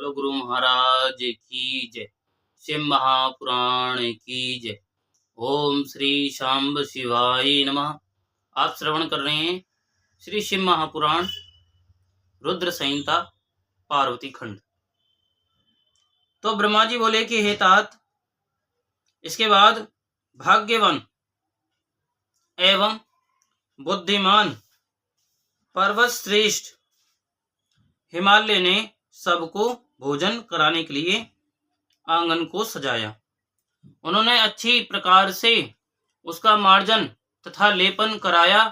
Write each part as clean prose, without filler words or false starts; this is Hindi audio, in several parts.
बोलो गुरु महाराज की जय। शिव महापुराण की जय। ओम श्री शांब शिवाय नमः। आप श्रवण कर रहे हैं श्री शिव महापुराण रुद्र संहिता पार्वती खंड। तो ब्रह्मा जी बोले कि हे तात, इसके बाद भाग्यवान एवं बुद्धिमान पर्वत श्रेष्ठ हिमालय ने सबको भोजन कराने के लिए आंगन को सजाया। उन्होंने अच्छी प्रकार से उसका मार्जन तथा लेपन कराया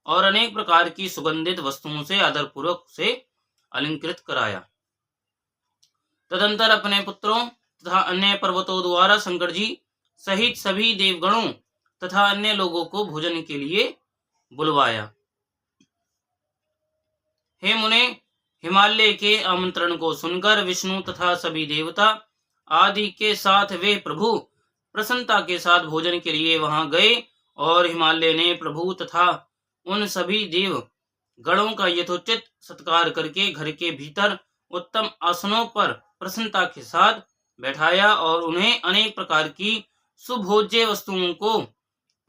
और अनेक प्रकार की सुगंधित वस्तुओं से आदरपूर्वक से अलंकृत कराया। तदंतर अपने पुत्रों तथा अन्य पर्वतों द्वारा शंकर जी सहित सभी देवगणों तथा अन्य लोगों को भोजन के लिए बुलवाया। हे मुने, हिमालय के आमंत्रण को सुनकर विष्णु तथा सभी देवता आदि के साथ वे प्रभु प्रसन्नता के साथ भोजन के लिए वहां गए और हिमालय ने प्रभु तथा उन सभी देव गणों का यथोचित सत्कार करके घर के भीतर उत्तम आसनों पर प्रसन्नता के साथ बैठाया और उन्हें अनेक प्रकार की सुभोज्य वस्तुओं को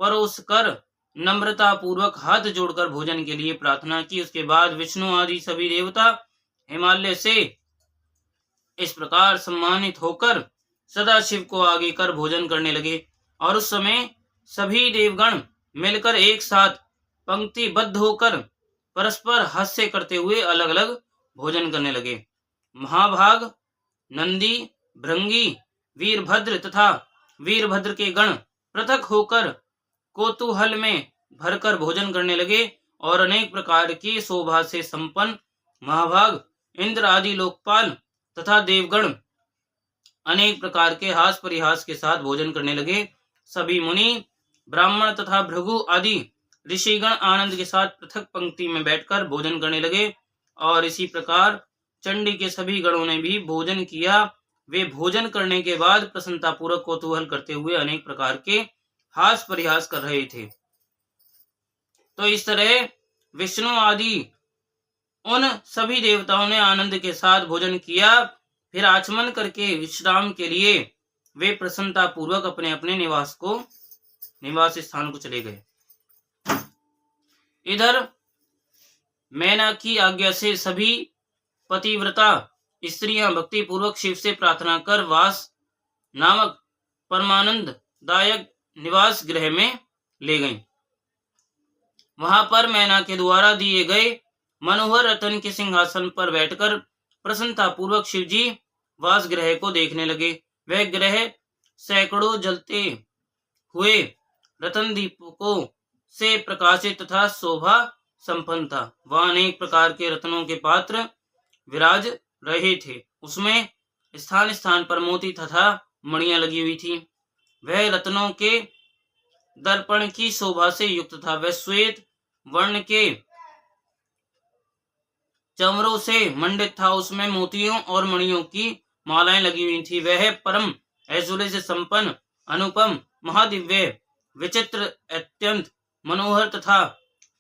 परोसकर नम्रता पूर्वक हाथ जोड़कर भोजन के लिए प्रार्थना की। उसके बाद विष्णु आदि सभी देवता हिमालय से इस प्रकार सम्मानित होकर सदाशिव को आगे कर भोजन करने लगे और उस समय सभी देवगण मिलकर एक साथ पंक्तिबद्ध होकर परस्पर हास्य करते हुए अलग अलग भोजन करने लगे। महाभाग, नंदी, भृंगी, वीरभद्र तथा वीरभद्र के गण पृथक होकर कौतूहल में भरकर भोजन करने लगे और अनेक प्रकार की शोभा से संपन्न महाभाग, इंद्र आदि लोकपाल तथा देवगण अनेक प्रकार के हास परिहास के साथ भोजन करने लगे। सभी मुनि, ब्राह्मण तथा भृगु आदि ऋषिगण आनंद के साथ पृथक पंक्ति में बैठकर भोजन करने लगे और इसी प्रकार चंडी के सभी गणों ने भी भोजन किया। वे भोजन करने के बाद प्रसन्नता पूर्वक कौतूहल करते हुए अनेक प्रकार के हास परिहास कर रहे थे। तो इस तरह विष्णु आदि उन सभी देवताओं ने आनंद के साथ भोजन किया। फिर आचमन करके विश्राम के लिए वे प्रसन्नता पूर्वक अपने अपने निवास स्थान को चले गए। इधर मैना की आज्ञा से सभी पतिव्रता स्त्रियां भक्ति पूर्वक शिव से प्रार्थना कर वास नामक परमानंद दायक निवास गृह में ले गईं। वहां पर मैना के द्वारा दिए गए मनोहर रतन के सिंहासन पर बैठकर प्रसन्नता पूर्वक शिवजी वास गृह को देखने लगे। वह गृह सैकड़ों जलते हुए रतन दीपकों से प्रकाशित तथा शोभा संपन्न था। वहां अनेक प्रकार के रत्नों के पात्र विराज रहे थे। उसमें स्थान स्थान पर मोती तथा मणियां लगी हुई थी। वह रत्नों के दर्पण की शोभा से युक्त था। वह श्वेत वर्ण के चमरों से मंडित था। उसमें मोतियों और मणियों की मालाएं लगी हुई थी। वह परम ऐश्वर्य से संपन्न, अनुपम, महादिव्य, विचित्र, अत्यंत मनोहर तथा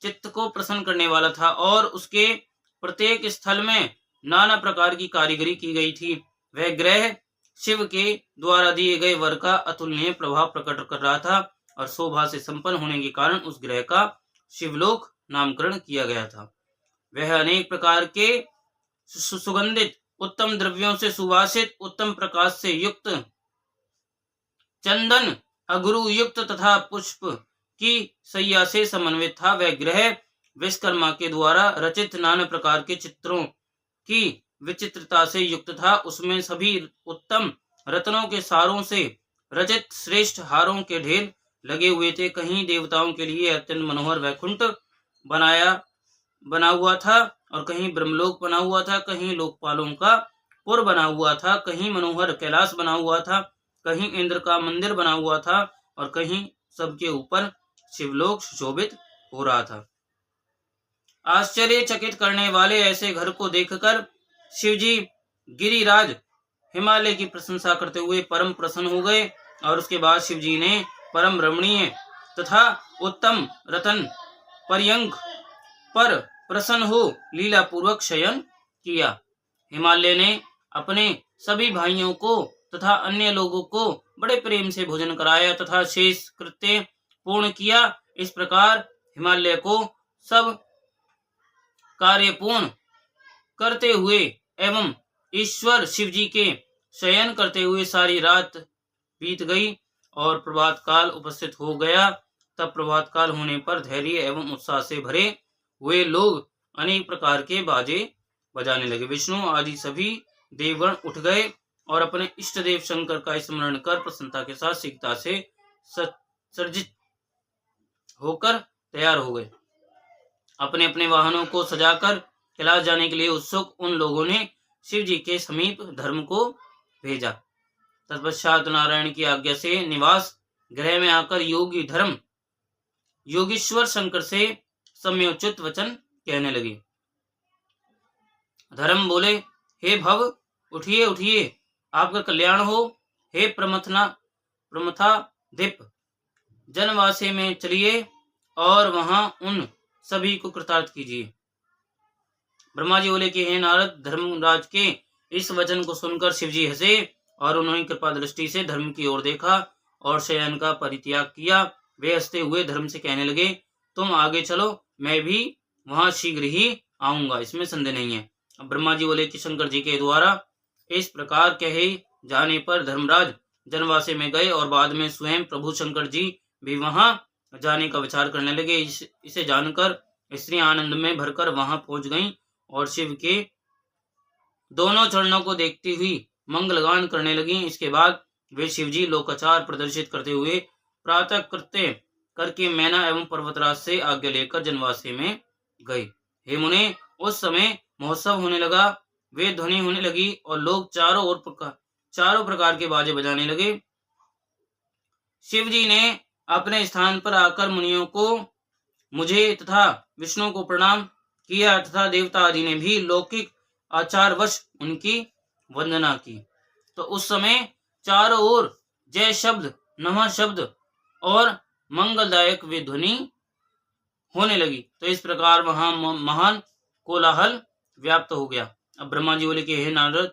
चित्त को प्रसन्न करने वाला था और उसके प्रत्येक स्थल में नाना प्रकार की कारीगरी की गई थी। वह ग्रह शिव के द्वारा दिए गए वर का अतुलनीय प्रभाव प्रकट कर रहा था और शोभा से संपन्न होने के कारण उस ग्रह का शिवलोक नामकरण किया गया था। वह अनेक प्रकार के सुगंधित उत्तम द्रव्यों से सुवासित, उत्तम प्रकाश से युक्त, चंदन अगुरु युक्त तथा पुष्प की सैया से समन्वित था। वह ग्रह विश्वकर्मा के द्वारा रचित नाना प्रकार के चित्रों की विचित्रता से युक्त था। उसमें सभी उत्तम रत्नों के सारों से रचित श्रेष्ठ हारों के ढेर लगे हुए थे। कहीं देवताओं के लिए अत्यंत मनोहर वैकुंठ बना हुआ था और कहीं ब्रह्मलोक बना हुआ था, कहीं लोकपालों का पुर बना हुआ था, कहीं मनोहर कैलाश बना हुआ था, कहीं इंद्र का मंदिर बना हुआ था और कहीं सबके ऊपर शिवलोक सुशोभित हो रहा था। आश्चर्यचकित करने वाले ऐसे घर को देखकर शिवजी गिरिराज हिमालय की प्रशंसा करते हुए परम प्रसन्न हो गए और उसके बाद शिवजी ने परम रमणीय तथा उत्तम रतन पर्यंक पर प्रसन्न हो लीला पूर्वक शयन किया। हिमालय ने अपने सभी भाइयों को तथा अन्य लोगों को बड़े प्रेम से भोजन कराया तथा शेष कृत्य पूर्ण किया। इस प्रकार हिमालय को सब कार्य पूर्ण करते हुए एवं ईश्वर शिवजी के शयन करते हुए सारी रात बीत गई और प्रभात काल उपस्थित हो गया। तब प्रभात काल होने पर धैर्य एवं उत्साह से भरे हुए लोग अनेक प्रकार के बाजे बजाने लगे। विष्णु आदि सभी देवगण उठ गए और अपने इष्ट देव शंकर का स्मरण कर प्रसन्नता के साथ शीघ्रता से सर्जित होकर तैयार हो गए। अपने अपने वाहनों को सजाकर कैलाश जाने के लिए उत्सुक उन लोगों ने शिव जी के समीप धर्म को भेजा। तत्पश्चात नारायण की आज्ञा से निवास गृह में आकर योगीश्वर शंकर से सम्योचित वचन कहने लगे। धर्म बोले, हे भव, उठिए उठिए, आपका कल्याण हो। हे प्रमथाधिप, जनवासे में चलिए और वहां उन सभी को कृतार्थ कीजिए। ब्रह्मा जी बोले कि हे नारद, धर्मराज के इस वचन को सुनकर शिवजी हंसे और उन्होंने कृपा दृष्टि से धर्म की ओर देखा और शयन का परित्याग किया। वे हंसते हुए धर्म से कहने लगे, तुम आगे चलो, मैं भी वहां शीघ्र ही आऊंगा, इसमें संदेह नहीं है। अब ब्रह्मा जी बोले कि शंकर जी के द्वारा इस प्रकार कहे जाने पर धर्मराज जनवासे में गए और बाद में स्वयं प्रभु शंकर जी भी वहां जाने का विचार करने लगे। इसे जानकर स्त्रियां आनंद में भरकर वहां पहुंच गईं और शिव के दोनों चरणों को देखती हुई मंगलगान करने लगी। इसके बाद वे शिवजी लोकाचार प्रदर्शित करते हुए प्रातः कृत्य करके मैना एवं पर्वतराज से आज्ञा लेकर जनवासे में गए। हे मुने, उस समय महोत्सव होने लगा, वे ध्वनि होने लगी और लोग चारों प्रकार के बाजे बजाने लगे। शिवजी ने अपने स्थान पर आकर मुनियों को, मुझे तथा विष्णु को प्रणाम किया तथा देवता आदि ने भी लौकिक आचारवश उनकी वंदना की। तो उस समय चारों ओर जय शब्द, नमः शब्द और मंगलदायक वे ध्वनि होने लगी। तो इस प्रकार वहां महान कोलाहल व्याप्त हो गया। अब ब्रह्मा जी बोले कि हे नारद,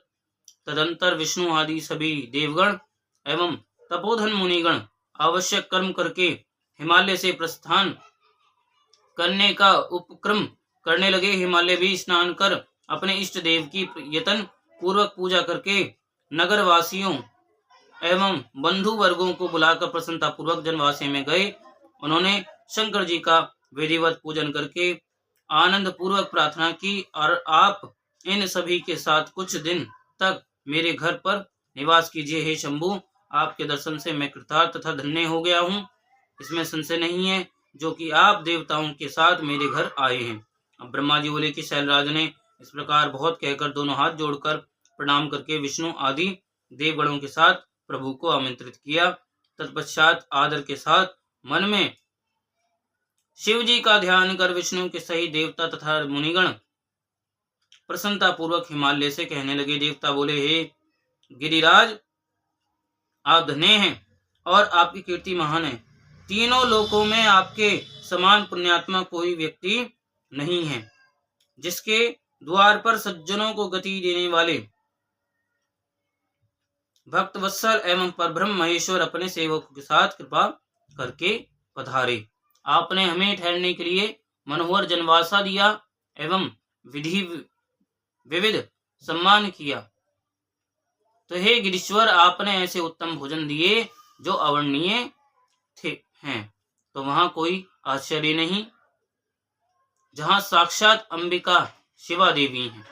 तदंतर विष्णु आदि सभी देवगण एवं तपोधन मुनिगण आवश्यक कर्म करके हिमालय से प्रस्थान करने का उपक्रम करने लगे। हिमालय भी स्नान कर अपने इष्ट देव की यत्न पूर्वक पूजा करके नगर वासियों एवं बंधु वर्गों को बुलाकर प्रसन्नता पूर्वक जनवासी में गए। उन्होंने शंकर जी का विधिवत पूजन करके आनंद पूर्वक प्रार्थना की और आप इन सभी के साथ कुछ दिन तक मेरे घर पर निवास कीजिए। हे शंभु, आपके दर्शन से मैं कृतार्थ तथा धन्य हो गया हूँ, इसमें संशय नहीं है, जो कि आप देवताओं के साथ मेरे घर आए हैं। अब ब्रह्मा जी बोले कि शैलराज ने इस प्रकार बहुत कहकर दोनों हाथ जोड़कर प्रणाम करके विष्णु आदि देवगणों के साथ प्रभु को आमंत्रित किया। तत्पश्चात आदर के साथ मन में शिव जी का ध्यान कर विष्णु के सही देवता तथा मुनिगण प्रसन्नता पूर्वक हिमालय से कहने लगे। देवता बोले, हे गिरिराज, आप धन्य हैं और आपकी कीर्ति महान है। तीनों लोकों में आपके समान पुण्यात्मा कोई व्यक्ति नहीं है, जिसके द्वार पर सज्जनों को गति देने वाले भक्त वत्सल एवं परब्रह्म महेश्वर अपने सेवकों के साथ कृपा करके पधारे। आपने हमें ठहरने के लिए मनोहर जनवासा दिया एवं विविध सम्मान किया। तो हे गिरीश्वर, आपने ऐसे उत्तम भोजन दिए जो अवर्णनीय हैं। तो वहां कोई आश्चर्य नहीं, जहां साक्षात अंबिका शिवा देवी हैं।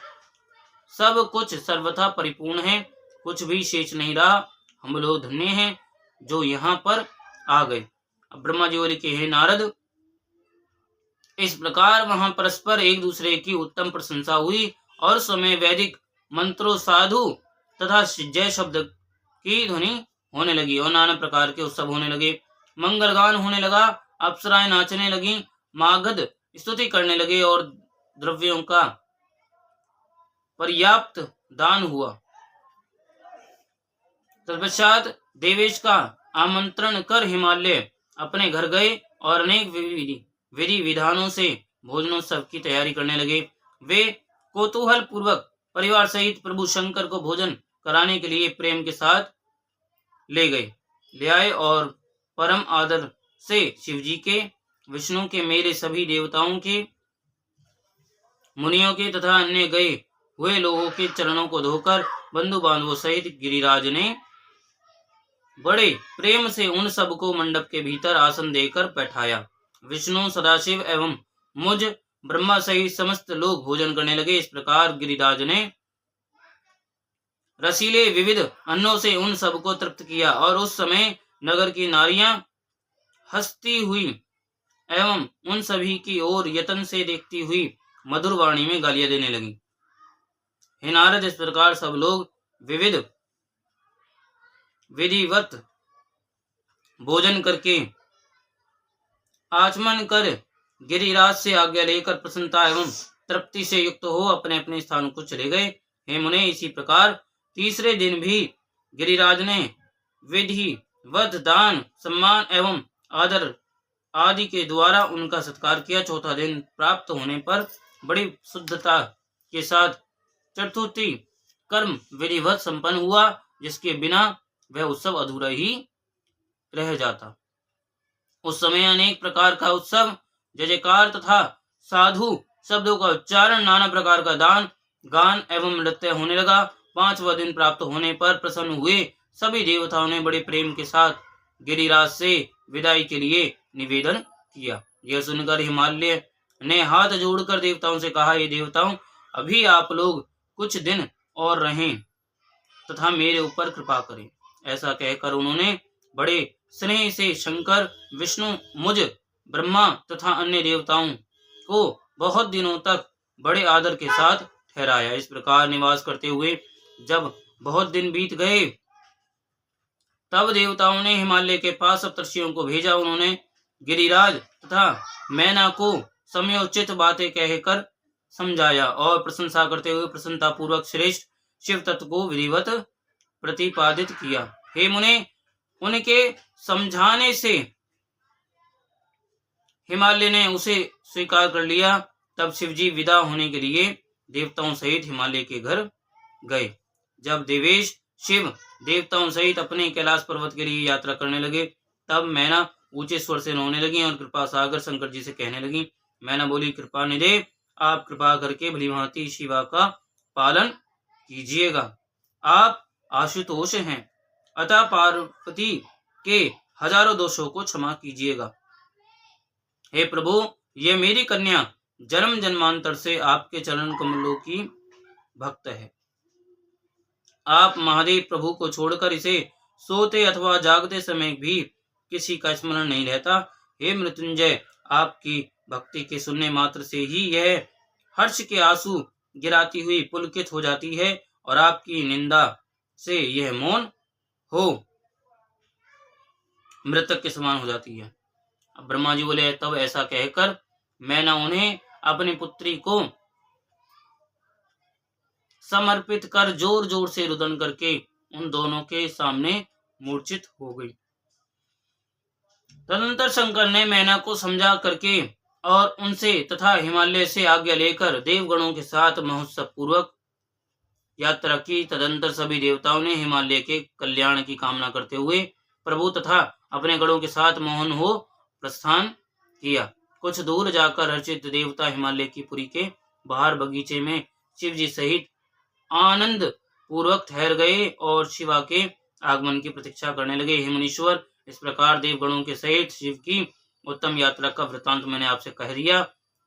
सब कुछ सर्वथा परिपूर्ण है, कुछ भी शेष नहीं रहा। हम लोग धन्य हैं जो यहाँ पर आ गए। अब ब्रह्मा जी बोले कि हे नारद, इस प्रकार वहां परस्पर एक दूसरे की उत्तम प्रशंसा हुई और समय वैदिक मंत्रों, साधु तथा जय शब्द की ध्वनि होने लगी और नाना प्रकार के उत्सव होने लगे। मंगलगान होने लगा, अप्सराएं नाचने लगी, मागध स्तुति करने लगे और द्रव्यों का पर्याप्त दान हुआ। तत्पश्चात देवेश का आमंत्रण कर हिमालय अपने घर गए और अनेक विधि विधानों से भोजनोत्सव की तैयारी करने लगे। वे कौतूहल पूर्वक परिवार सहित प्रभु शंकर को भोजन कराने के लिए प्रेम के साथ ले आए और परम आदर से शिव जी के, विष्णु के, मेरे सभी देवताओं के, मुनियों के तथा अन्य गए हुए लोगों के चरणों को धोकर बंधु बांधवों सहित गिरिराज ने बड़े प्रेम से उन सबको मंडप के भीतर आसन देकर बैठाया। विष्णु, सदाशिव एवं मुझ ब्रह्मा सहित समस्त लोग भोजन करने लगे। इस प्रकार गिरिराज ने रसीले विविध अन्नों से उन सबको तृप्त किया और उस समय नगर की नारियां हंसती हुई एवं उन सभी की ओर यतन से देखती हुई मधुर वाणी में गालियां देने लगी। हे नारद, इस प्रकार सब लोग विधिवत भोजन करके आचमन कर गिरिराज से आज्ञा लेकर प्रसन्नता एवं तृप्ति से युक्त हो अपने अपने स्थान को चले गए। हे मुने, इसी प्रकार तीसरे दिन भी गिरिराज ने विधिवत दान, सम्मान एवं आदर आदि के द्वारा उनका सत्कार किया। चौथा दिन प्राप्त होने पर बड़ी शुद्धता के साथ चतुर्थी कर्म विधिवत संपन्न हुआ, जिसके बिना वह उत्सव अधूरा ही रह जाता। उस समय अनेक प्रकार का उत्सव, जय जयकार तथा साधु शब्दों का उच्चारण, नाना प्रकार का दान, गान एवं नृत्य होने लगा। पांचवा दिन प्राप्त होने पर प्रसन्न हुए सभी देवताओं ने बड़े प्रेम के साथ गिरिराज से विदाई के लिए निवेदन किया। यह सुनकर हिमालय ने हाथ जोड़कर देवताओं से कहा, ये देवताओं, अभी आप लोग कुछ दिन और रहें तथा मेरे ऊपर कृपा करें। ऐसा कहकर उन्होंने बड़े स्नेह से शंकर, विष्णु, मुझ ब्रह्मा तथा अन्य देवताओं को बहुत दिनों तक बड़े आदर के साथ ठहराया। इस प्रकार निवास करते हुए जब बहुत दिन बीत गए, तब देवताओं ने हिमालय के पास सप्तर्षियों को भेजा। उन्होंने गिरिराज तथा मैना को समयोचित बातें कहकर समझाया और प्रशंसा करते हुए प्रसन्नता पूर्वक श्रेष्ठ शिव तत्व को विधिवत प्रतिपादित किया। हे मुने, उनके समझाने से हिमालय ने उसे स्वीकार कर लिया। तब शिवजी विदा होने के लिए देवताओं सहित हिमालय के घर गए। जब देवेश शिव देवताओं सहित अपने कैलाश पर्वत के लिए यात्रा करने लगे, तब मैना ऊंचे स्वर से रोने लगी और कृपा सागर शंकर जी से कहने लगी। मैना बोली, कृपा निधे, आप कृपा करके भलीभांति शिवा का पालन कीजिएगा। आप आशुतोष हैं, अतः पार्वती के हजारों दोषों को क्षमा कीजिएगा। हे प्रभु, ये मेरी कन्या जन्म जन्मांतर से आपके चरण कमलों की भक्त है। आप महादेव प्रभु को छोड़कर इसे सोते अथवा जागते समय भी किसी का स्मरण नहीं रहता। हे मृत्युंजय, आपकी भक्ति के सुनने मात्र से ही यह हर्ष के आंसू गिराती हुई पुलकित हो जाती है और आपकी निंदा से यह मौन हो मृतक के समान हो जाती है। अब ब्रह्मा जी बोले, तब ऐसा कहकर मैंने उन्हें अपनी पुत्री को समर्पित कर जोर जोर से रुदन करके उन दोनों के सामने मूर्छित हो गई। तदनंतर शंकर ने मैना को समझा करके और उनसे तथा हिमालय से आज्ञा लेकर देवगणों के साथ महोत्सव पूर्वक यात्रा की। तदनंतर सभी देवताओं ने हिमालय के कल्याण की कामना करते हुए प्रभु तथा अपने गणों के साथ मोहन हो प्रस्थान किया। कुछ दूर जाकर हर्षित देवता हिमालय की पुरी के बाहर बगीचे में शिव जी सहित आनंद पूर्वक ठहर गए और शिवा के आगमन की प्रतीक्षा करने लगे। हे मुनीश्वर, इस प्रकार देवगणों के सहित शिव की उत्तम यात्रा का वृतांत मैंने आपसे कह दिया।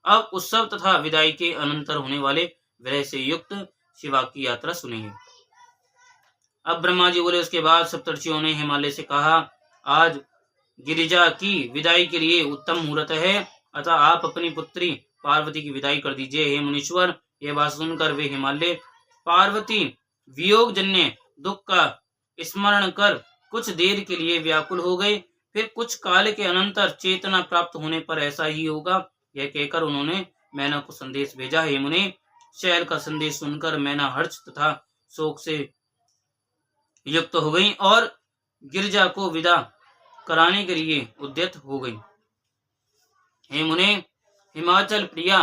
अब उत्सव तथा विदाई के अनंतर होने वाले विरह से युक्त शिवा की यात्रा सुनिए। अब ब्रह्मा जी बोले, उसके बाद सप्तर्षियों ने हिमालय से कहा, आज गिरिजा की विदाई के लिए उत्तम मुहूर्त है, अतः आप अपनी पुत्री पार्वती की विदाई कर दीजिए। हे मुनीश्वर, यह बात सुनकर वे हिमालय पार्वती वियोग जन्य दुख का स्मरण कर कुछ देर के लिए व्याकुल हो गए। फिर कुछ काल के अनंतर चेतना प्राप्त होने पर ऐसा ही होगा, यह कहकर उन्होंने मैना को संदेश भेजा। हे मुने, शैल का संदेश सुनकर मैना हर्ष तथा शोक से युक्त हो गई और गिरिजा को विदा कराने के लिए उद्यत हो गई। हे मुने, हिमाचल प्रिया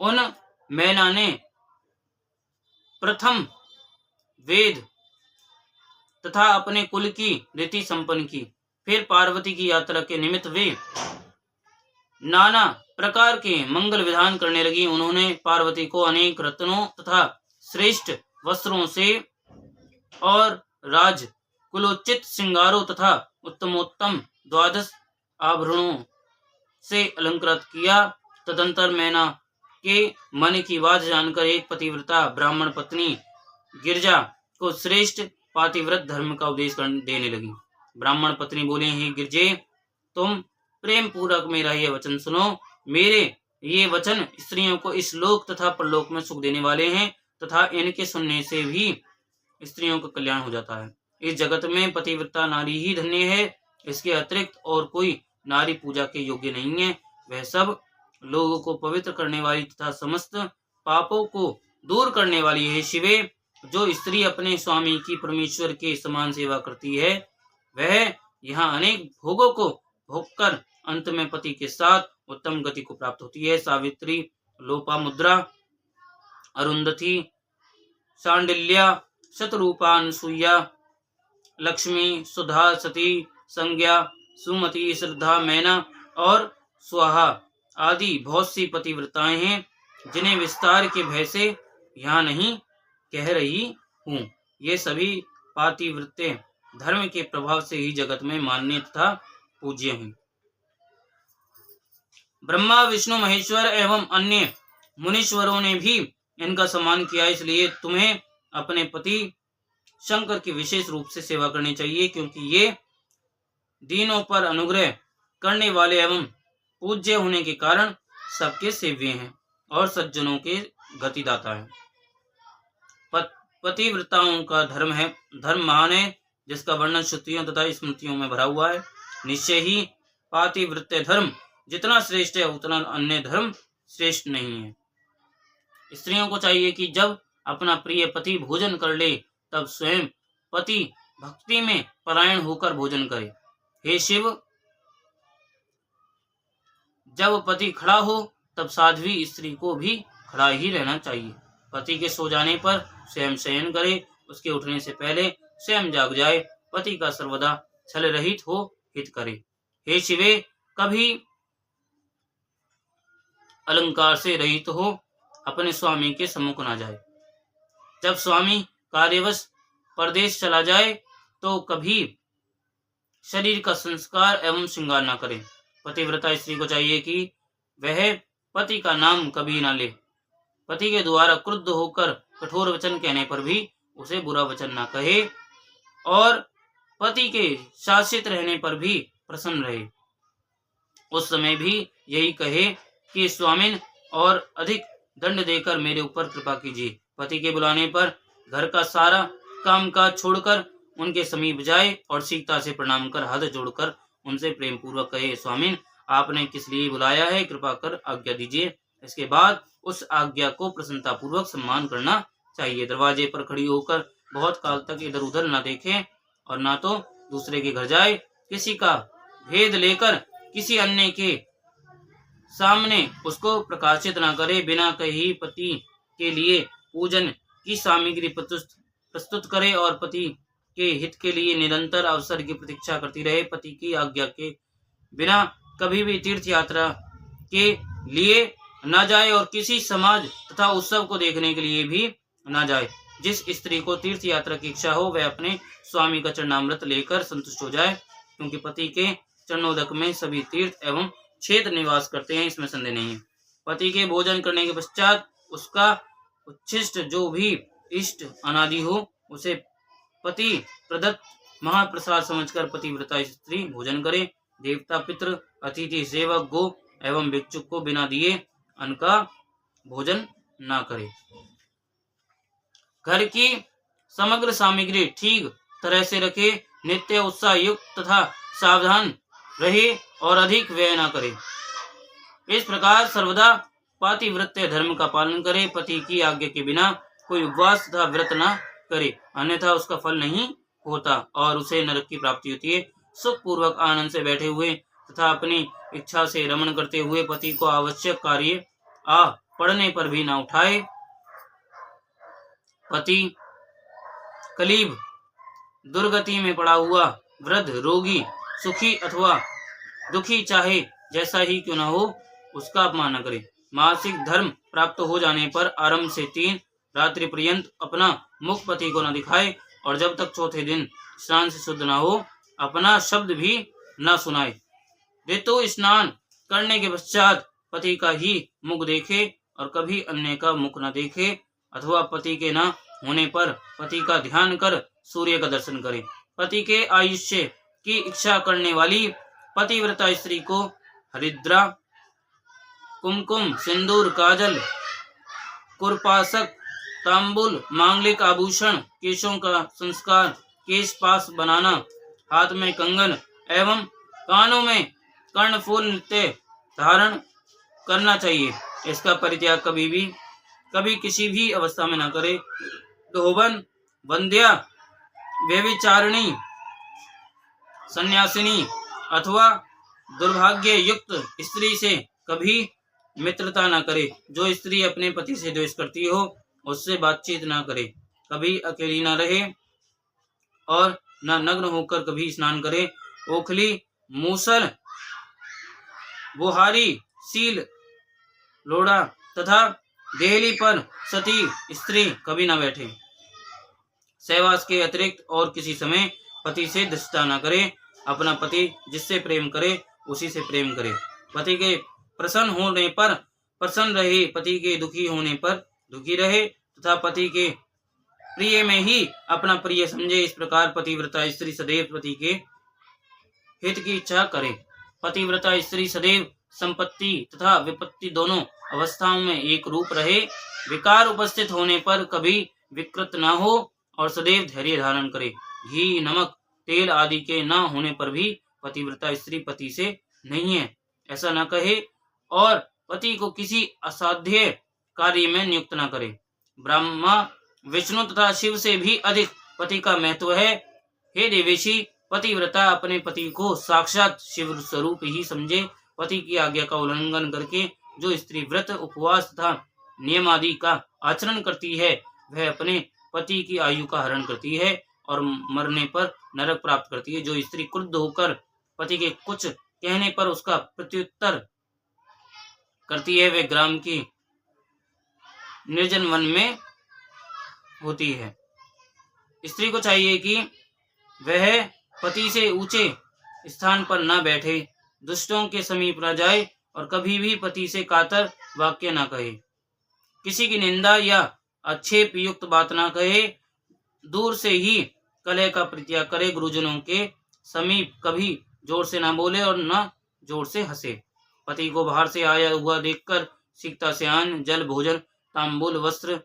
उन मैना ने प्रथम वेद तथा अपने कुल की रीति संपन्न की। फिर पार्वती की यात्रा के निमित्त वे नाना प्रकार के मंगल विधान करने लगी। उन्होंने पार्वती को अनेक रत्नों तथा श्रेष्ठ वस्त्रों से और राज कुलोचित श्रृंगारों तथा उत्तमोत्तम 12 आभरणों से अलंकृत किया। तदंतर मैना के मन की बात जानकर एक पतिव्रता ब्राह्मण पत्नी गिरजा को श्रेष्ठ पातिव्रत धर्म का उपदेश देने लगी। ब्राह्मण पत्नी बोले, हे गिरजे, तुम प्रेम पूर्वक मेरा ये वचन सुनो। मेरे ये वचन स्त्रियों को इस लोक तथा परलोक में सुख देने वाले हैं तथा इनके सुनने से भी स्त्रियों का कल्याण हो जाता है। इस जगत में पतिव्रता नारी ही धन्य है। इसके अतिरिक्त और कोई नारी पूजा के योग्य नहीं है। वह सब लोगों को पवित्र करने वाली तथा समस्त पापों को दूर करने वाली है। शिवे, जो स्त्री अपने स्वामी की परमेश्वर के समान सेवा करती है, वह यहाँ अनेक भोगों को भोगकर अंत में पति के साथ उत्तम गति को प्राप्त होती है। सावित्री, लोपामुद्रा, अरुंधति, शांडिल्या, शतरूपा, अनसुईया, लक्ष्मी, सुधा, सती, संज्ञा, सुमति, श्रद्धा, मैना और स्वाहा आदि बहुत सी पतिव्रताएं हैं, जिन्हें विस्तार के भय से यहाँ नहीं कह रही हूँ। ये सभी पातिव्रत्य धर्म के प्रभाव से ही जगत में मान्य तथा पूज्य हैं। ब्रह्मा, विष्णु, महेश्वर एवं अन्य मुनीश्वरों ने भी इनका सम्मान किया। इसलिए तुम्हें अपने पति शंकर की विशेष रूप से सेवा करनी चाहिए, क्योंकि ये दीनों पर अनुग्रह करने वाले एवं पूज्य होने के कारण सबके सेव्य हैं और सज्जनों के गतिदाता हैं। पतिव्रताओं का धर्म महान है, जिसका वर्णन श्रुतियों तथा स्मृतियों में भरा हुआ है। निश्चय ही पातिव्रत्य धर्म जितना श्रेष्ठ है, उतना अन्य धर्म श्रेष्ठ नहीं है। स्त्रियों को चाहिए कि जब अपना प्रिय पति भोजन कर ले, तब स्वयं पति भक्ति में परायण होकर भोजन करे। हे शिव, जब पति खड़ा हो, तब साध्वी स्त्री को भी खड़ा ही रहना चाहिए। पति के सो जाने पर स्वयं शयन करे, उसके उठने से पहले स्वयं जाग जाए। पति का सर्वदा छल रहित हो हित करे। हे शिवे, कभी अलंकार से रहित हो अपने स्वामी के सम्मुख ना जाए। जब स्वामी कार्यवश परदेश चला जाए, तो कभी शरीर का संस्कार एवं श्रृंगार ना करे। पतिव्रता स्त्री को चाहिए कि वह पति का नाम कभी ना ले। पति के द्वारा क्रुद्ध होकर कठोर वचन कहने पर भी उसे बुरा वचन ना कहे और पति के शासित रहने पर भी प्रसन्न रहे। उस समय भी यही कहे कि स्वामिन, और अधिक दंड देकर मेरे ऊपर कृपा कीजिए। पति के बुलाने पर घर का सारा काम काज छोड़कर उनके समीप जाए और सीता से प्रणाम कर हाथ जोड़कर उनसे प्रेम पूर्वक कहे, स्वामिन, आपने किस लिए बुलाया है, कृपा कर आज्ञा दीजिए। इसके बाद उस आज्ञा को प्रसन्नता पूर्वक सम्मान करना चाहिए। दरवाजे पर खड़ी होकर बहुत काल तक इधर उधर न देखे और ना तो दूसरे के घर जाए। किसी का भेद लेकर किसी अन्य के सामने उसको प्रकाशित न करे। बिना कही पति के लिए पूजन की सामग्री प्रस्तुत करे और पति के हित के लिए निरंतर अवसर की प्रतीक्षा करती रहे। पति की आज्ञा के बिना कभी भी तीर्थ यात्रा के लिए न जाए और किसी समाज तथा उत्सव को देखने के लिए भी न जाए। जिस स्त्री को तीर्थ यात्रा की इच्छा हो, वह अपने स्वामी का चरणामृत लेकर संतुष्ट हो जाए, क्योंकि पति के चरणोदक में सभी तीर्थ एवं क्षेत्र निवास करते हैं, इसमें संदेह नहीं है। पति के भोजन करने के पश्चात उसका उच्छिष्ट जो भी इष्ट अनादि हो, उसे पति प्रदत्त महाप्रसाद समझकर पतिव्रता स्त्री भोजन करे। देवता, पितृ, अतिथि, सेवक, गो एवं भिक्षुक को बिना दिए अन्न का भोजन ना करे। घर की समग्र सामग्री ठीक तरह से रखे, नित्य उत्साह युक्त तथा सावधान रहे और अधिक व्यय न करे। इस प्रकार सर्वदा पातिव्रत्य धर्म का पालन करे। पति की आज्ञा के बिना कोई उपवास तथा व्रत न करे, अन्यथा उसका फल नहीं होता और उसे नरक की प्राप्ति होती है। सुख पूर्वक आनंद से बैठे हुए तथा अपनी इच्छा से रमण करते हुए पति को आवश्यक कार्य पड़ने पर भी न उठाए। पति कलीब, दुर्गति में पड़ा हुआ, वृद्ध, रोगी, सुखी अथवा दुखी, चाहे जैसा ही क्यों न हो, उसका अपमान न करे। मासिक धर्म प्राप्त हो जाने पर आरंभ से 3 रात्रि पर्यंत अपना मुख पति को न दिखाए, और जब तक चौथे दिन स्नान से शुद्ध न हो, अपना शब्द भी न सुनाए। ऋतु स्नान करने के पश्चात पति का ही मुख देखे और कभी अन्य का मुख न देखे, अथवा पति के न होने पर पति का ध्यान कर सूर्य का दर्शन करे। पति के आयुष्य की इच्छा करने वाली पतिव्रता स्त्री को हरिद्रा, कुमकुम, सिंदूर, काजल, कुरपासक, तांबुल, मांगलिक आभूषण, केशों का संस्कार, केश पास बनाना, हाथ में कंगन एवं कानों में कर्णफूल नृत्य धारण करना चाहिए। इसका परित्याग कभी किसी भी अवस्था में न करे। धोबन, वंध्या, व्यभिचारिणी, सन्यासिनी अथवा दुर्भाग्य युक्त स्त्री से कभी मित्रता न करे। जो स्त्री अपने पति से द्वेष करती हो, उससे बातचीत न करे। कभी अकेली न रहे और न नग्न होकर कभी स्नान करे। ओखली, मूसल, बुहारी, सील, लोढ़ा तथा देहली पर सती स्त्री कभी न बैठे। सहवास के अतिरिक्त और किसी समय पति से दुष्टता न करे। अपना पति जिससे प्रेम करे उसी से प्रेम करे। पति के प्रसन्न होने पर प्रसन्न रहे, पति के दुखी होने पर दुखी रहे तथा पति के प्रिय में ही अपना प्रिय समझे। इस प्रकार पतिव्रता स्त्री सदैव पति के हित की इच्छा करे। पतिव्रता स्त्री सदैव संपत्ति तथा विपत्ति दोनों अवस्थाओं में एक रूप रहे। विकार उपस्थित होने पर कभी विकृत न हो और सदैव धैर्य धारण करे। घी, नमक, तेल आदि के न होने पर भी पतिव्रता स्त्री पति से नहीं है ऐसा न कहे और पति को किसी असाध्य कार्य में नियुक्त न करे। ब्रह्मा, विष्णु तथा शिव से भी अधिक पति का महत्व है। हे देवेशी, पतिव्रता अपने पति को साक्षात शिव स्वरूप ही समझे। पति की आज्ञा का उल्लंघन करके जो स्त्री व्रत, उपवास तथा नियम आदि का आचरण करती है, वह अपने पति की आयु का हरण करती है और मरने पर नरक प्राप्त करती है। जो स्त्री क्रुद्ध होकर पति के कुछ कहने पर उसका प्रत्युत्तर करती है, वे ग्राम की निर्जन वन में होती है। स्त्री को चाहिए कि वह पति से ऊंचे स्थान पर न बैठे, दुष्टों के समीप न जाए और कभी भी पति से कातर वाक्य न कहे, किसी की निंदा या आक्षेप युक्त बात न कहे, दूर से ही कलह का परित्याग करे। गुरुजनों के समीप कभी जोर से न बोले और न जोर से हंसे। पति को बाहर से आया हुआ देखकर सीखता से अन्न, जल, भोजन, तांबुल, वस्त्र,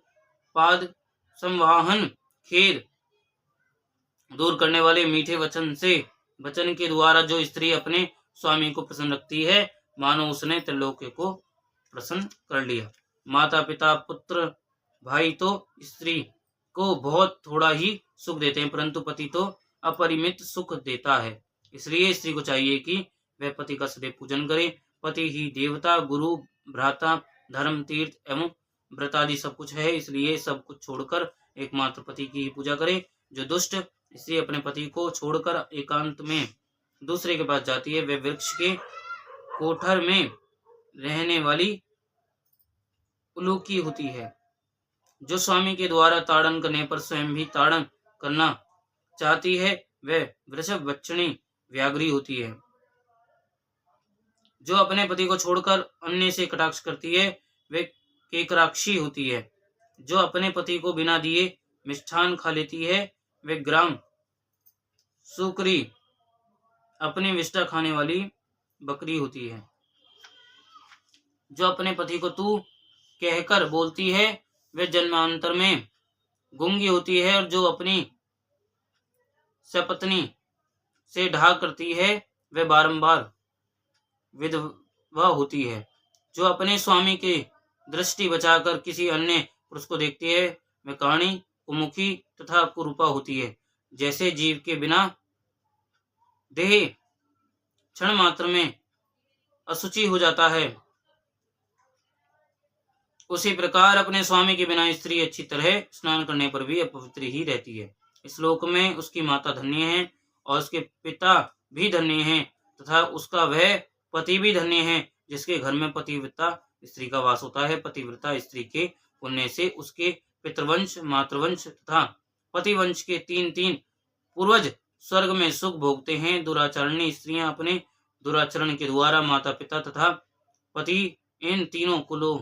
पाद, संवाहन, खेर दूर करने वाले मीठे वचन के द्वारा जो स्त्री अपने स्वामी को प्रसन्न रखती है, मानो उसने त्रिलोक को प्रसन्न कर लिया। माता, पिता, पुत्र, भाई तो स्त्री को बहुत थोड़ा ही सुख देते हैं, परंतु पति तो अपरिमित सुख देता है। इसलिए स्त्री को चाहिए कि वह पति का सदैव पूजन करे। पति ही देवता, गुरु, भ्राता, धर्म, तीर्थ एवं व्रत आदि सब कुछ है। इसलिए सब कुछ छोड़कर एकमात्र पति की ही पूजा करे। जो दुष्ट स्त्री अपने पति को छोड़कर एकांत में दूसरे के पास जाती है, वह वृक्ष के कोठर में रहने वाली उलूकी होती है। जो स्वामी के द्वारा ताड़न करने पर स्वयं भी ताड़न करना चाहती है, वह वृषभ वक्षणी व्याघ्री होती है। जो अपने पति को छोड़कर अन्य से कटाक्ष करती है, वह केकराक्षी होती है। जो अपने पति को बिना दिए मिष्ठान खा लेती है, वह ग्राम सुकरी अपनी विष्ठा खाने वाली बकरी होती है। जो अपने पति को तू कहकर बोलती है, वह जन्मांतर में गूंगी होती है। और जो अपनी सपत्नी से ढाक करती है, वह बारंबार विधवा होती है। जो अपने स्वामी की दृष्टि बचाकर किसी अन्य पुरुष को देखती है, वह काणी, कुमुखी तथा कुरूपा होती है। जैसे जीव के बिना देह क्षण मात्र में अशुचि हो जाता है, उसी प्रकार अपने स्वामी के बिना स्त्री अच्छी तरह स्नान करने पर भी अपवित्र ही रहती है। इस श्लोक में उसकी माता धन्य है और उसके पिता भी धन्य है तथा उसका वह पति भी धन्य है जिसके घर में पतिव्रता स्त्री का वास होता है। पतिव्रता स्त्री के पुण्य से उसके पितृवंश, मातृवंश तथा पतिवंश के तीन तीन पूर्वज स्वर्ग में सुख भोगते हैं। दुराचरणी स्त्रियां अपने दुराचरण के द्वारा माता पिता तथा पति इन तीनों कुलों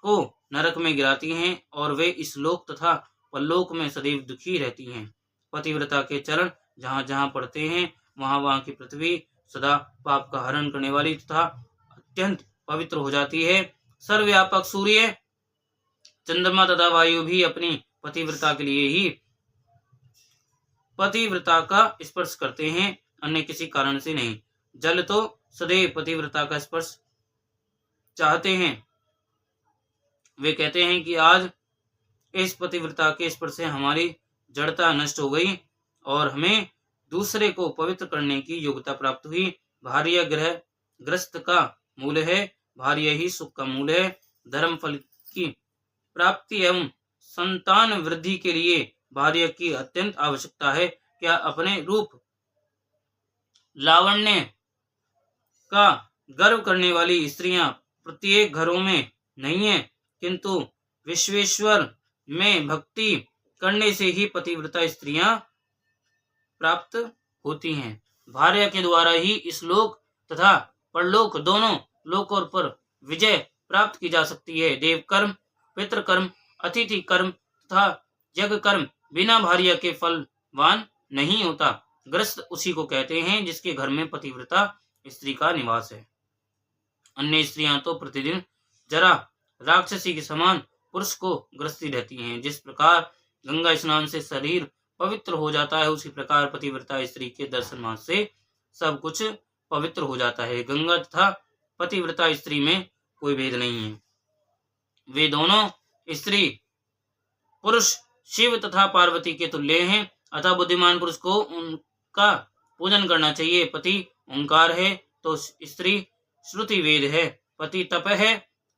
को नरक में गिराती हैं और वे इस लोक तथा परलोक में सदैव दुखी रहती हैं। पतिव्रता के चरण जहाँ जहाँ पड़ते हैं वहाँ वहाँ की पृथ्वी सदा पाप का हरण करने वाली तथा अत्यंत पवित्र हो जाती है। सर्वव्यापक सूर्य, चंद्रमा तथा वायु भी अपनी पतिव्रता के लिए ही पतिव्रता का स्पर्श करते हैं, अन्य किसी कारण से नहीं। जल तो सदैव पतिव्रता का स्पर्श चाहते हैं। वे कहते हैं कि आज इस पतिव्रता के स्पर्श से हमारी जड़ता नष्ट हो गई और हमें दूसरे को पवित्र करने की योग्यता प्राप्त हुई। भार्य ग्रह ग्रस्त का मूल है, भार्य ही सुख का मूल है। धर्म फल की प्राप्ति एवं संतान वृद्धि के लिए भार्य की अत्यंत आवश्यकता है। क्या अपने रूप लावण्य का गर्व करने वाली स्त्रियां प्रत्येक घरों में नहीं है, किंतु विश्वेश्वर में भक्ति करने से ही पतिव्रता स्त्रियां प्राप्त होती हैं। भार्य के द्वारा ही इस लोक तथा परलोक दोनों लोकों पर विजय प्राप्त की जा सकती है। देव कर्म, पितृकर्म, अतिथि कर्म तथा यज्ञ कर्म बिना भार्य के फलवान नहीं होता। ग्रस्त उसी को कहते हैं जिसके घर में पतिव्रता स्त्री का निवास है। अन्य स्त्रियां तो प्रतिदिन जरा राक्षसी के समान पुरुष को ग्रस्ती रहती हैं। जिस प्रकार गंगा स्नान से शरीर पवित्र हो जाता है, उसी प्रकार पतिव्रता स्त्री के दर्शन मात्र से सब कुछ पवित्र हो जाता है। गंगा तथा पतिव्रता स्त्री में कोई भेद नहीं है। वे दोनों स्त्री पुरुष शिव तथा पार्वती के तुल्य हैं। अतः बुद्धिमान पुरुष को उनका पूजन करना चाहिए। पति ओंकार है तो स्त्री श्रुति वेद है, पति तप है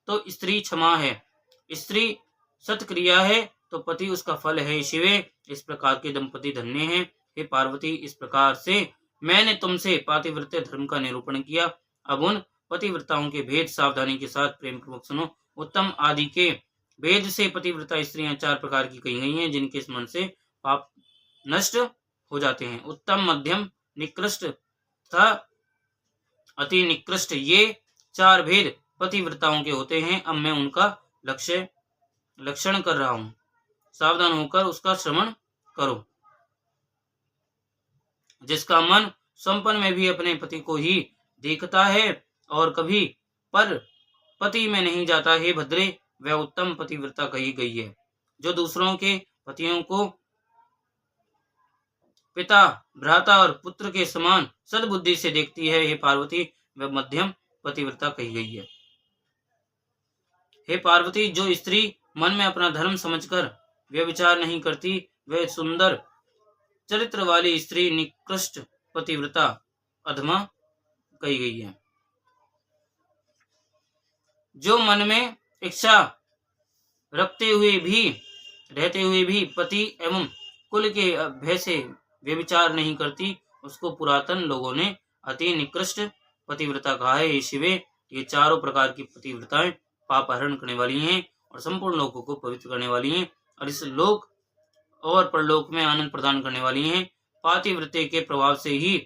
तो स्त्री क्षमा है, स्त्री सत्क्रिया है तो पति उसका फल है। शिवे, इस प्रकार के दंपति धन्य हैं। हे पार्वती, इस प्रकार से मैंने तुमसे पातिव्रत्य धर्म का निरूपण किया। अब उन पतिव्रताओं के भेद सावधानी के साथ प्रेम पूर्वक सुनो। उत्तम आदि के भेद से पतिव्रता स्त्रियां चार प्रकार की कही गई हैं, जिनके स्मरण से पाप नष्ट हो जाते हैं। उत्तम, मध्यम, निकृष्ट तथा अति निकृष्ट, ये चार भेद पतिव्रताओं के होते हैं। अब मैं उनका लक्षण कर रहा हूं, सावधान होकर उसका श्रवण करो। जिसका मन संपन्न में भी अपने पति को ही देखता है और कभी पर पति में नहीं जाता है भद्रे, वह उत्तम पतिव्रता कही गई है। जो दूसरों के पतियों को पिता, भ्राता और पुत्र के समान सद्बुद्धि से देखती है, हे पार्वती, वह मध्यम पतिव्रता कही गई है। हे पार्वती, जो स्त्री मन में अपना धर्म समझकर व्यभिचार नहीं करती, वह सुंदर चरित्र वाली स्त्री निकृष्ट पतिव्रता अधमा कही गई है। जो मन में इच्छा रहते हुए भी पति एवं कुल के भय से व्यभिचार नहीं करती, उसको पुरातन लोगों ने अति निकृष्ट पतिव्रता कहा है। हे शिवे, ये चारों प्रकार की पतिव्रताएं पाप हरण करने वाली हैं और संपूर्ण लोगों को पवित्र करने वाली हैं और इस लोक और परलोक में आनंद प्रदान करने वाली हैं। पातिव्रत्य के प्रभाव से ही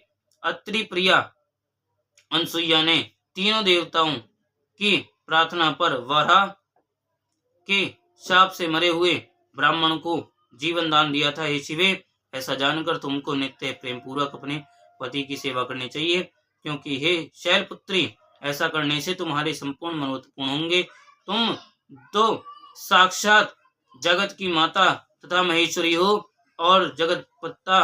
अत्रि प्रिया अनसुईया ने तीनों देवताओं की प्रार्थना पर वराह के शाप से मरे हुए ब्राह्मण को जीवन दान दिया था। हे शिवे, ऐसा जानकर तुमको नित्य प्रेम पूर्वक अपने पति की सेवा करनी चाहिए, क्योंकि हे शैलपुत्री, ऐसा करने से तुम्हारे संपूर्ण मनोरथ पूर्ण होंगे। तुम तो साक्षात जगत की माता तथा महेश्वरी हो और जगत पिता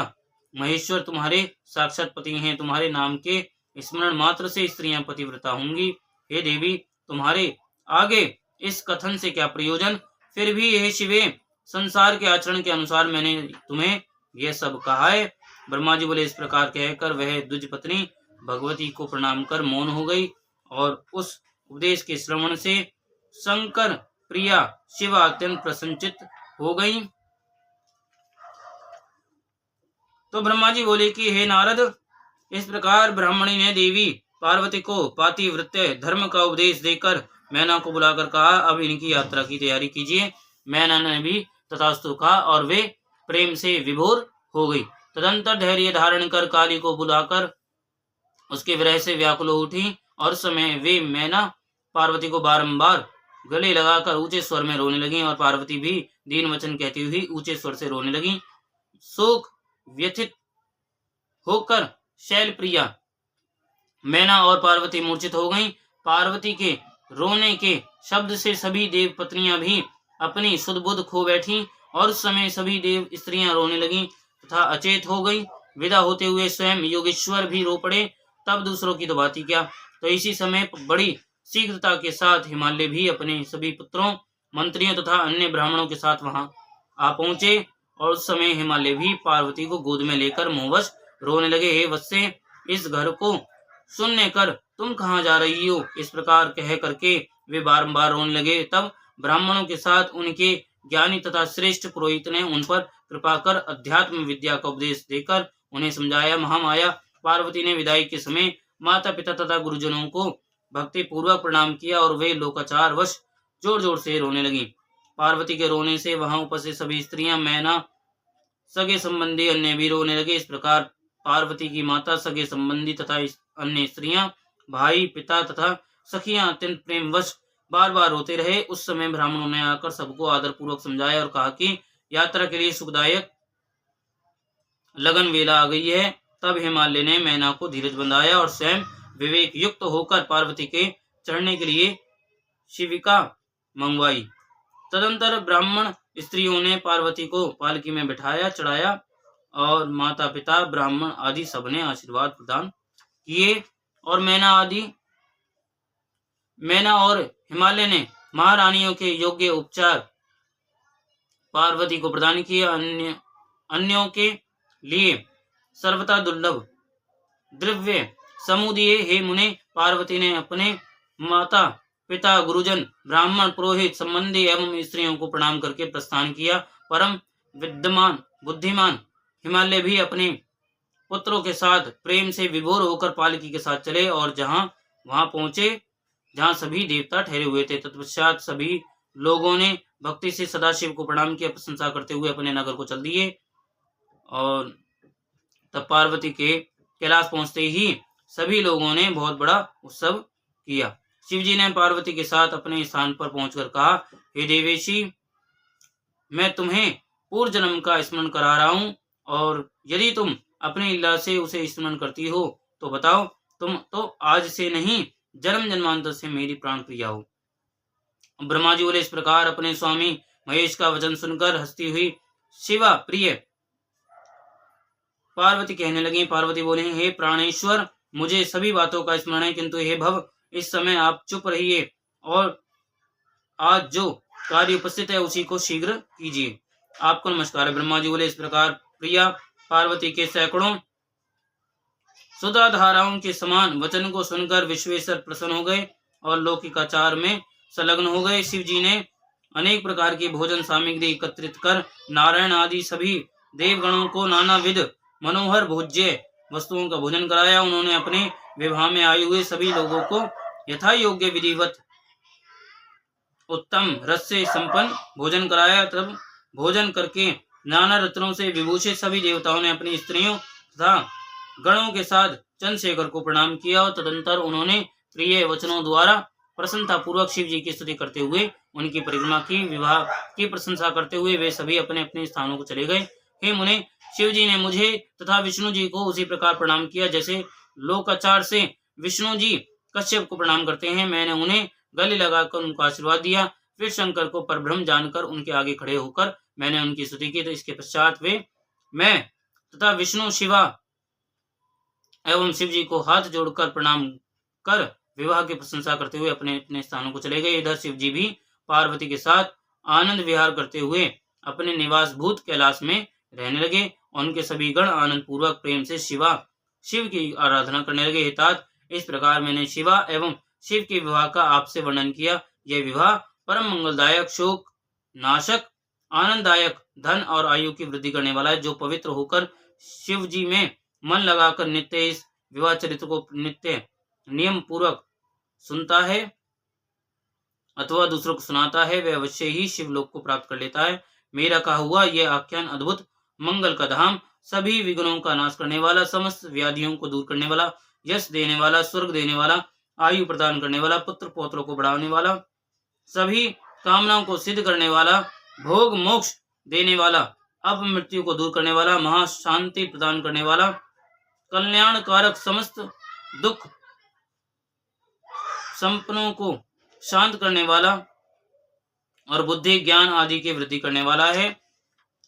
महेश्वर तुम्हारे साक्षात पति हैं। तुम्हारे नाम के स्मरण मात्र से स्त्रियां पतिव्रता होंगी। हे देवी, तुम्हारे आगे इस कथन से क्या प्रयोजन? फिर भी हे शिवे, संसार के आचरण के अनुसार मैंने तुम्हें यह सब कहा है। ब्रह्मा जी बोले, इस प्रकार कहकर वह द्विज पत्नी भगवती को प्रणाम कर मौन हो गई और उस उपदेश के श्रवण से शंकर प्रिया शिवा अत्यंत प्रसन्नचित हो गई। तो ब्रह्मा जी बोले कि हे नारद, इस प्रकार ब्राह्मणी ने देवी पार्वती को पातिव्रत्य धर्म का उपदेश देकर मैना को बुलाकर कहा, अब इनकी यात्रा की तैयारी कीजिए। मैना ने भी तथास्तु कहा और वे प्रेम से विभोर हो गई। तदंतर धैर्य धारण कर काली को बुलाकर उसके विरह से व्याकुल हो उठी और समय वे मैना पार्वती को बारंबार गले लगाकर ऊंचे स्वर में रोने लगी और पार्वती भी दीन वचन कहती हुई ऊंचे स्वर से रोने लगी। शोक व्यथित होकर शैलप्रिया मैना और पार्वती मूर्छित हो गईं। पार्वती के रोने के शब्द से सभी देव पत्नियां भी अपनी सुध-बुध खो बैठी और उस समय सभी देव स्त्रियां रोने लगीं तथा अचेत हो गई। विदा होते हुए स्वयं योगेश्वर भी रो पड़े। तब दूसरों की तो बात ही क्या। तो इसी समय बड़ी शीघ्रता के साथ हिमालय भी अपने सभी पुत्रों, मंत्रियों तथा अन्य ब्राह्मणों के साथ वहां आ पहुंचे और उस समय हिमालय भी पार्वती को गोद में लेकर मोहवश रोने लगे। हे वत्से, इस घर को सुनने कर तुम कहाँ जा रही हो? इस प्रकार कह करके वे बारंबार रोने लगे। तब ब्राह्मणों के साथ उनके ज्ञानी तथा श्रेष्ठ पुरोहित ने उन पर कृपा कर अध्यात्म विद्या का उपदेश देकर उन्हें समझाया। महामाया पार्वती ने विदाई के समय माता पिता तथा गुरुजनों को भक्ति पूर्वक प्रणाम किया और वे लोकाचार वश जोर जोर से रोने लगी। पार्वती के रोने से वहां उपस्थित सभी स्त्रियां, मैना, सगे संबंधी अन्य भी रोने लगे। इस प्रकार पार्वती की माता, सगे संबंधी तथा अन्य स्त्रियां, भाई, पिता तथा सखियां अत्यंत प्रेमवश बार बार रोते रहे। उस समय ब्राह्मणों ने आकर सबको आदर पूर्वक समझाया और कहा कि यात्रा के लिए सुखदायक लगन वेला आ गई है। तब हिमालय ने मैना को धीरज बंधाया और स्वयं विवेक युक्त होकर पार्वती के चढ़ने के लिए शिविका मंगवाई। तदंतर ब्राह्मण स्त्रियों ने पार्वती को पालकी में बिठाया, चढ़ाया और माता पिता, ब्राह्मण आदि सबने आशीर्वाद प्रदान किए और मैना और हिमालय ने महारानियों के योग्य उपचार पार्वती को प्रदान किए। अन्यों के लिए सर्वथा दुर्लभ द्रव्य समूह दिए। हे मुने, पार्वती ने अपने माता पिता, गुरुजन, ब्राह्मण, पुरोहित, संबंधी एवं स्त्रियों को प्रणाम करके प्रस्थान किया। परम विद्यमान बुद्धिमान हिमालय भी अपने पुत्रों के साथ प्रेम से विभोर होकर पालकी के साथ चले और वहां पहुंचे जहां सभी देवता ठहरे हुए थे। तत्पश्चात सभी लोगों ने भक्ति से सदाशिव को प्रणाम किया, प्रशंसा करते हुए अपने नगर को चल दिए। और तब पार्वती के कैलाश पहुंचते ही सभी लोगों ने बहुत बड़ा उत्सव किया। शिवजी ने पार्वती के साथ अपने स्थान पर पहुंचकर कहा, हे देवेशी, मैं तुम्हें पूर्व जन्म का स्मरण करा रहा हूं और यदि तुम अपनी लीला से उसे स्मरण करती हो तो बताओ, तुम तो आज से नहीं जन्म जन्मांतर से मेरी प्राण प्रिया हो। ब्रह्मा जी बोले, इस प्रकार अपने स्वामी महेश का वचन सुनकर हंसती हुई शिवा प्रिय पार्वती कहने लगी। पार्वती बोले, हे प्राणेश्वर, मुझे सभी बातों का स्मरण है, किंतु हे भव, इस समय आप चुप रहिए और आज जो कार्य उपस्थित है उसी को शीघ्र कीजिए। आपको नमस्कार है। ब्रह्मा जी बोले, इस प्रकार प्रिया पार्वती के सैकड़ों सुधा धाराओं के समान वचन को सुनकर विश्वेश्वर प्रसन्न हो गए और लौकिकाचार में संलग्न हो गए। शिव जी ने अनेक प्रकार की भोजन सामग्री एकत्रित कर नारायण आदि सभी देवगणों को नानाविध मनोहर भोज्य वस्तुओं का भोजन कराया। उन्होंने अपने विवाह में आए हुए सभी लोगों को यथा योग्य विधिवत उत्तम रस से संपन्न भोजन कराया। तब भोजन करके नाना रत्नों से विभूषित सभी देवताओं ने अपनी स्त्रियों तथा गणों के साथ चंद्रशेखर को प्रणाम किया और तदंतर उन्होंने प्रिय वचनों द्वारा प्रसन्नता पूर्वक शिव जी की स्तुति करते हुए उनकी परिक्रमा की। विवाह की प्रशंसा करते हुए वे सभी अपने अपने स्थानों को चले गए। हे मुने, शिव जी ने मुझे तथा विष्णु जी को उसी प्रकार प्रणाम किया जैसे लोकाचार से विष्णु जी कश्यप को प्रणाम करते हैं। मैंने उन्हें गले लगाकर उनको आशीर्वाद दिया। फिर शंकर को परब्रह्म जानकर उनके आगे खड़े होकर मैंने उनकी स्तुति की। तो इसके पश्चात वे, मैं तथा विष्णु, शिवा एवं शिव जी को हाथ जोड़कर प्रणाम कर विवाह की प्रशंसा करते हुए अपने अपने स्थानों को चले गए। इधर शिव जी भी पार्वती के साथ आनंद विहार करते हुए अपने निवास भूत कैलाश में रहने लगे। उनके सभी गण आनंद पूर्वक प्रेम से शिव की आराधना करने लगे। तात, इस प्रकार मैंने शिवा एवं शिव के विवाह का आपसे वर्णन किया। यह विवाह परम मंगलदायक, शोक नाशक, आनंददायक, धन और आयु की वृद्धि करने वाला है। जो पवित्र होकर शिव जी में मन लगाकर नित्य इस विवाह चरित्र को नित्य नियम पूर्वक सुनता है अथवा दूसरों को सुनाता है, वह अवश्य ही शिवलोक को प्राप्त कर लेता है। मेरा कहा हुआ यह आख्यान अद्भुत, मंगल का धाम, सभी विघ्नों का नाश करने वाला, समस्त व्याधियों को दूर करने वाला, यश देने वाला, स्वर्ग देने वाला, आयु प्रदान करने वाला, पुत्र पौत्रों को बढ़ाने वाला, सभी कामनाओं को सिद्ध करने वाला, भोग मोक्ष देने वाला, अब मृत्यु को दूर करने वाला, महाशांति प्रदान करने वाला, कल्याणकारक, समस्त दुख संपन्नों को शांत करने वाला और बुद्धि ज्ञान आदि की वृद्धि करने वाला है।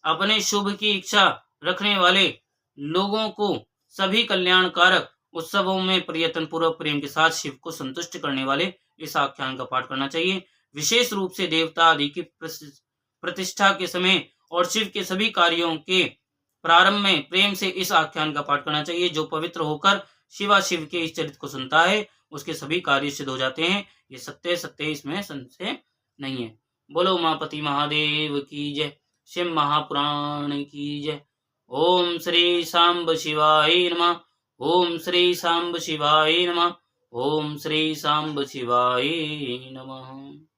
अपने शुभ की इच्छा रखने वाले लोगों को सभी कल्याणकारक उत्सवों में प्रयत्न पूर्वक प्रेम के साथ शिव को संतुष्ट करने वाले इस आख्यान का पाठ करना चाहिए। विशेष रूप से देवता आदि की प्रतिष्ठा के समय और शिव के सभी कार्यों के प्रारंभ में प्रेम से इस आख्यान का पाठ करना चाहिए। जो पवित्र होकर शिव के इस चरित्र को सुनता है उसके सभी कार्य सिद्ध हो जाते हैं। ये सत्य सत्य, इसमें संशय नहीं है। बोलो उमापति महादेव की जय, शिव महापुराण की जय। ओम श्री सांब शिवाय नमः। ओम श्री सांब शिवाय नमः। ओम श्री सांब शिवाय नमः।